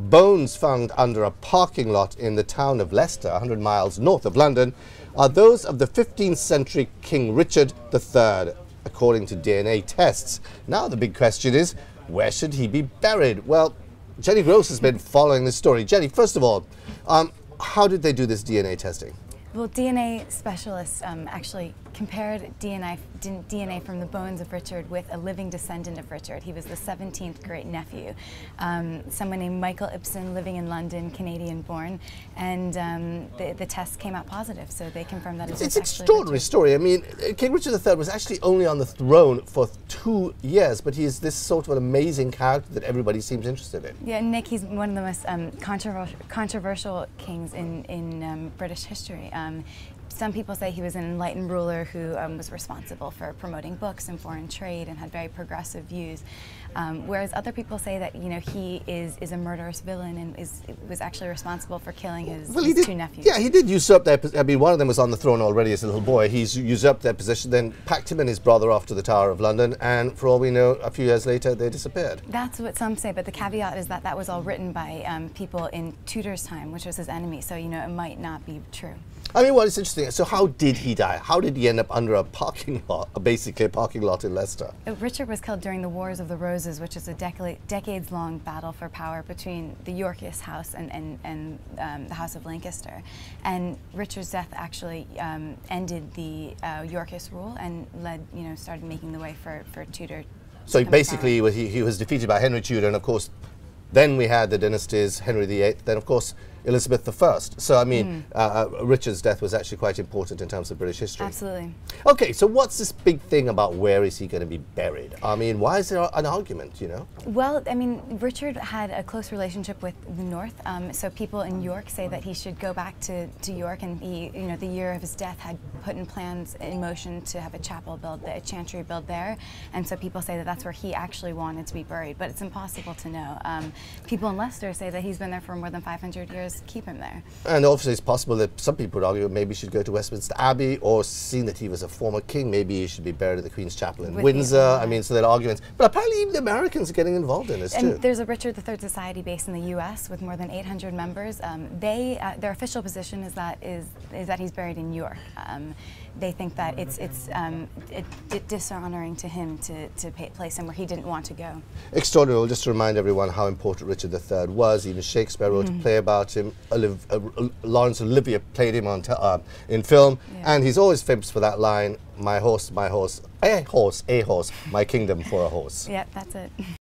bones found under a parking lot in the town of Leicester, 100 miles north of London, are those of the 15th century King Richard III, according to DNA tests. Now the big question is, where should he be buried? Well, Jenny Gross has been following this story. Jenny, first of all, how did they do this DNA testing? Well, DNA specialists actually compared DNA from the bones of Richard with a living descendant of Richard. He was the 17th great-nephew, someone named Michael Ibsen, living in London, Canadian-born, and the test came out positive, so they confirmed that it's an extraordinary story. I mean, King Richard III was actually only on the throne for 2 years, but he is this sort of an amazing character that everybody seems interested in. Yeah, Nick, he's one of the most controversial kings in British history. Some people say he was an enlightened ruler who was responsible for promoting books and foreign trade and had very progressive views, whereas other people say that he is a murderous villain and was actually responsible for killing his two nephews. Yeah, he did usurp their position. I mean, one of them was on the throne already as a little boy. He's usurped their position, then packed him and his brother off to the Tower of London, and for all we know, a few years later, they disappeared. That's what some say, but the caveat is that that was all written by people in Tudor's time, which was his enemy, so it might not be true. I mean, what is interesting, so how did he die? How did he end up under a parking lot, basically a parking lot in Leicester? Richard was killed during the Wars of the Roses, which is a decades-long battle for power between the Yorkist house and the House of Lancaster. And Richard's death actually ended the Yorkist rule and started making the way for Tudor. So basically he was defeated by Henry Tudor, and of course then we had the dynasties, Henry VIII, then of course Elizabeth I. So I mean, Richard's death was actually quite important in terms of British history. Absolutely. Okay, so what's this big thing about where is he going to be buried? I mean, why is there an argument, Well, I mean, Richard had a close relationship with the North, so people in York say that he should go back to York, and he, the year of his death, had put in plans in motion to have a chapel built, a chantry built there, and so people say that that's where he actually wanted to be buried, but it's impossible to know. People in Leicester say that he's been there for more than 500 years. Keep him there. And obviously it's possible that some people would argue maybe he should go to Westminster Abbey, or seeing that he was a former king, maybe he should be buried at the Queen's Chapel in Windsor. I mean, so there are arguments. But apparently even the Americans are getting involved in this too. And there's a Richard III Society based in the U.S. with more than 800 members. Their official position is that he's buried in York. They think that it's dishonoring to him to place him where he didn't want to go. Extraordinary. Just to remind everyone how important Richard III was. Even Shakespeare wrote a play about him. Laurence Olivier played him in film, and he's always famous for that line, "My horse, a horse, my kingdom for a horse." Yep, that's it.